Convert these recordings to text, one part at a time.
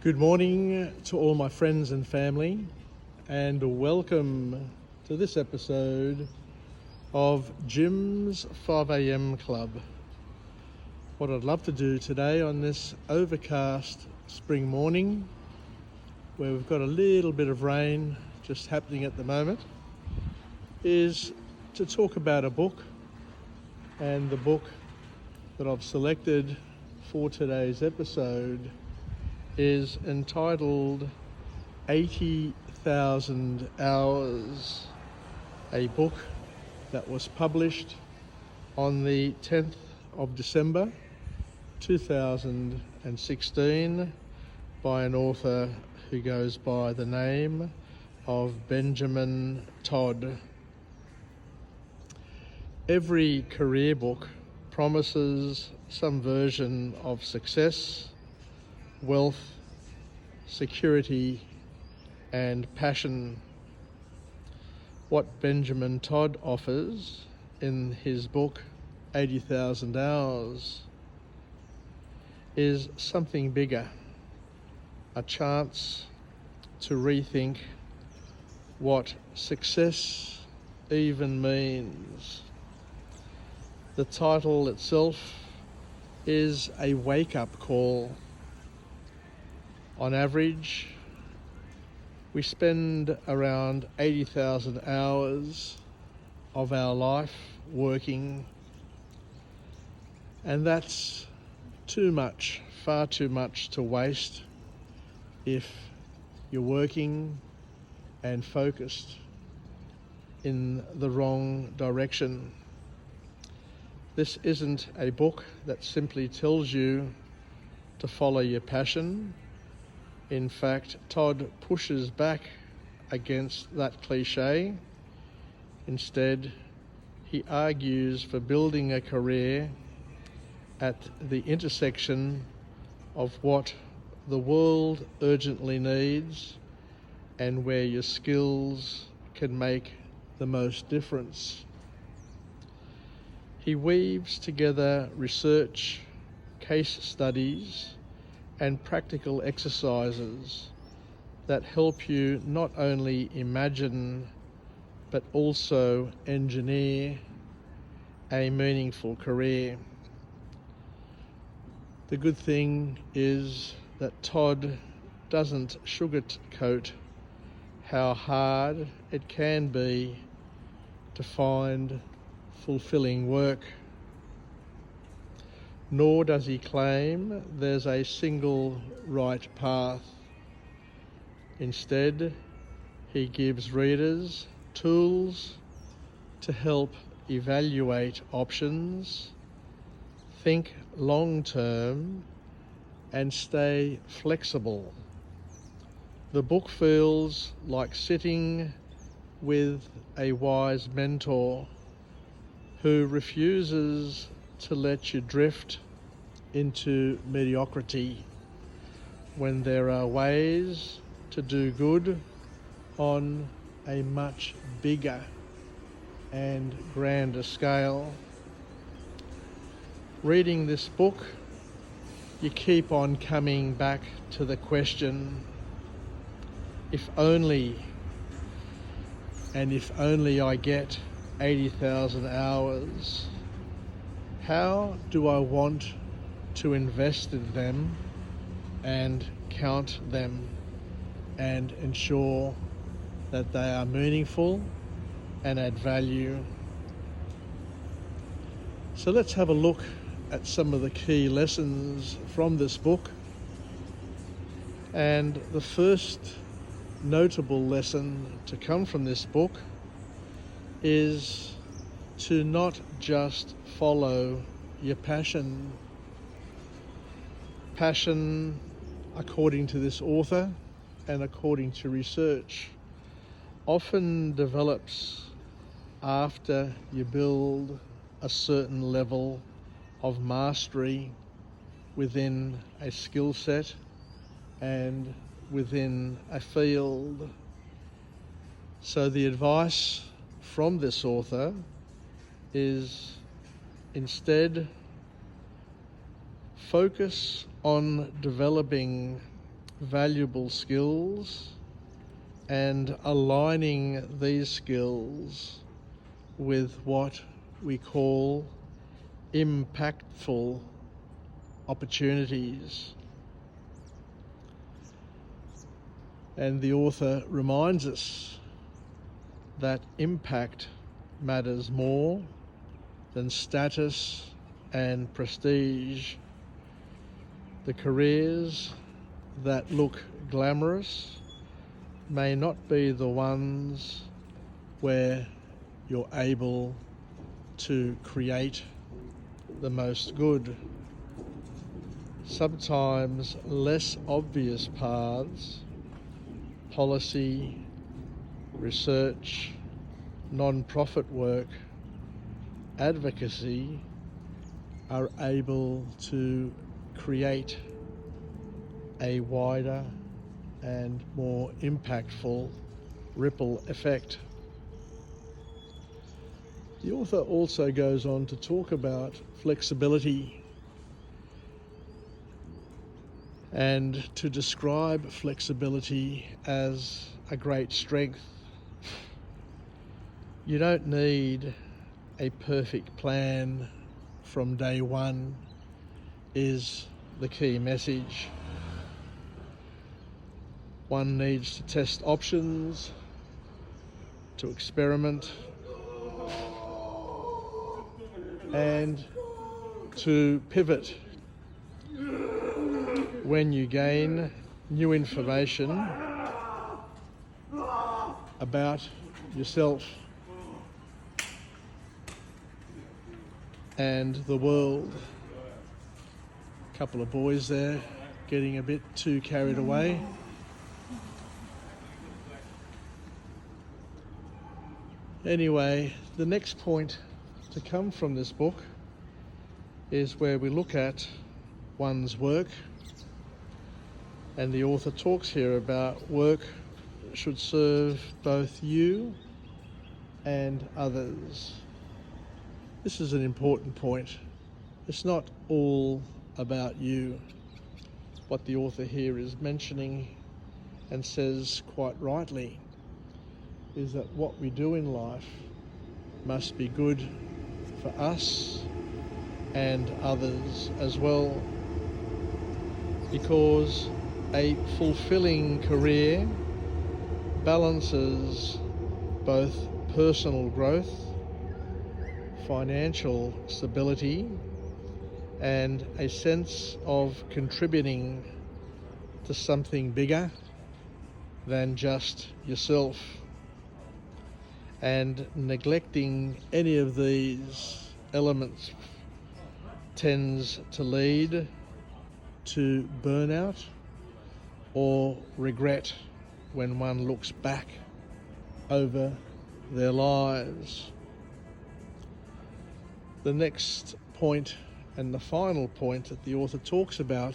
Good morning to all my friends and family, and welcome to this episode of Jim's 5am Club. What I'd love to do today on this overcast spring morning, where we've got a little bit of rain just happening at the moment, is to talk about a book. And the book that I've selected for today's episode is entitled 80,000 Hours, a book that was published on the 10th of December 2016 by an author who goes by the name of Benjamin Todd. Every career book promises some version of success, wealth, security, and passion. What Benjamin Todd offers in his book 80,000 Hours is something bigger, a chance to rethink what success even means. The title itself is a wake-up call. On average, we spend around 80,000 hours of our life working, and that's too much, far too much to waste if you're working and focused in the wrong direction. This isn't a book that simply tells you to follow your passion. In fact, Todd pushes back against that cliche. Instead, he argues for building a career at the intersection of what the world urgently needs and where your skills can make the most difference. He weaves together research, case studies, and practical exercises that help you not only imagine but also engineer a meaningful career. The good thing is that Todd doesn't sugarcoat how hard it can be to find fulfilling work. Nor does he claim there's a single right path. Instead, he gives readers tools to help evaluate options, think long-term, and stay flexible. The book feels like sitting with a wise mentor who refuses to let you drift into mediocrity when there are ways to do good on a much bigger and grander scale. Reading this book, you keep on coming back to the question, if only I get 80,000 hours, how do I want to invest in them and count them and ensure that they are meaningful and add value? So let's have a look at some of the key lessons from this book. And the first notable lesson to come from this book is to not just follow your passion. Passion, according to this author and according to research, often develops after you build a certain level of mastery within a skill set and within a field. So the advice from this author is instead focus on developing valuable skills and aligning these skills with what we call impactful opportunities. And the author reminds us that impact matters more than status and prestige. The careers that look glamorous may not be the ones where you're able to create the most good. Sometimes less obvious paths, policy, research, non-profit work, advocacy, are able to create a wider and more impactful ripple effect. The author also goes on to talk about flexibility and to describe flexibility as a great strength. You don't need a perfect plan from day one, is the key message. One needs to test options, to experiment, and to pivot when you gain new information about yourself and the world. A couple of boys there getting a bit too carried away. Anyway, the next point to come from this book is where we look at one's work, and the author talks here about work should serve both you and others. This is an important point. It's not all about you. What the author here is mentioning and says quite rightly is that what we do in life must be good for us and others as well, because a fulfilling career balances both personal growth, financial stability, and a sense of contributing to something bigger than just yourself. And neglecting any of these elements tends to lead to burnout or regret when one looks back over their lives. The next point, and the final point that the author talks about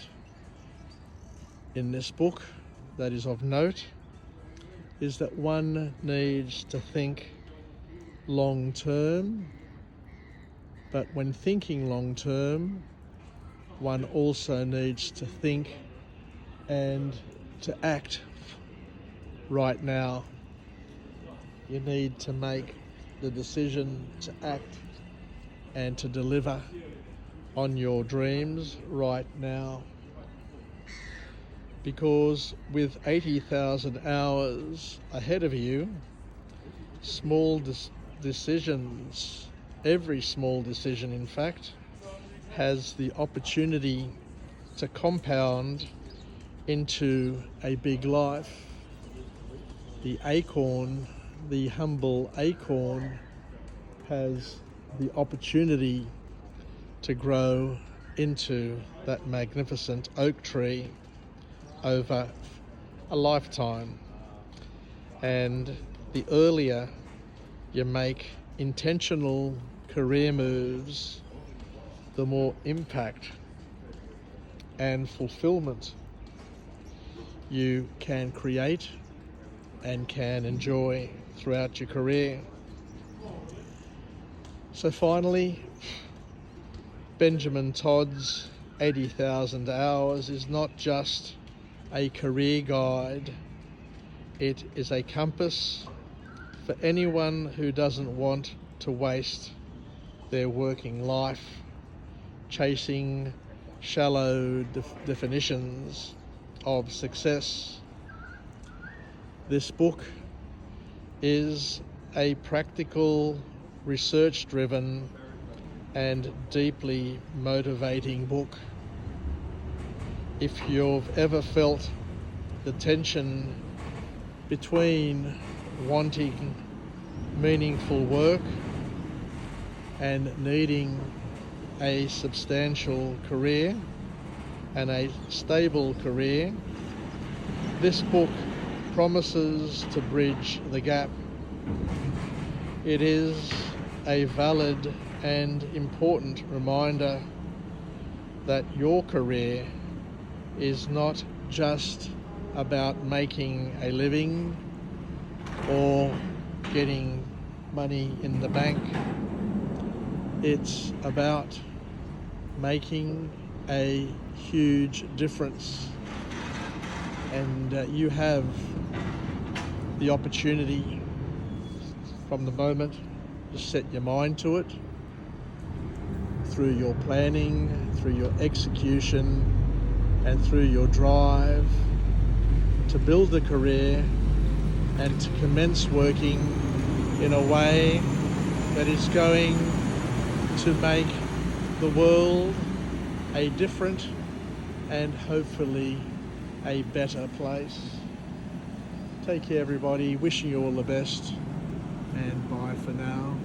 in this book that is of note, is that one needs to think long term, but when thinking long term, one also needs to think and to act right now. You need to make the decision to act and to deliver on your dreams right now. Because with 80,000 hours ahead of you, small decisions, every small decision in fact, has the opportunity to compound into a big life. The acorn, the humble acorn, has the opportunity to grow into that magnificent oak tree over a lifetime. And the earlier you make intentional career moves, the more impact and fulfillment you can create and can enjoy throughout your career. So finally, Benjamin Todd's 80,000 hours is not just a career guide. It is a compass for anyone who doesn't want to waste their working life chasing shallow definitions of success. This book is a practical, research-driven and deeply motivating book. If you've ever felt the tension between wanting meaningful work and needing a substantial career and a stable career, this book promises to bridge the gap. It is a valid and important reminder that your career is not just about making a living or getting money in the bank. It's about making a huge difference, and you have the opportunity from the moment to set your mind to it, through your planning, through your execution, and through your drive to build a career and to commence working in a way that is going to make the world a different and hopefully a better place. Take care, everybody. Wishing you all the best, and bye for now.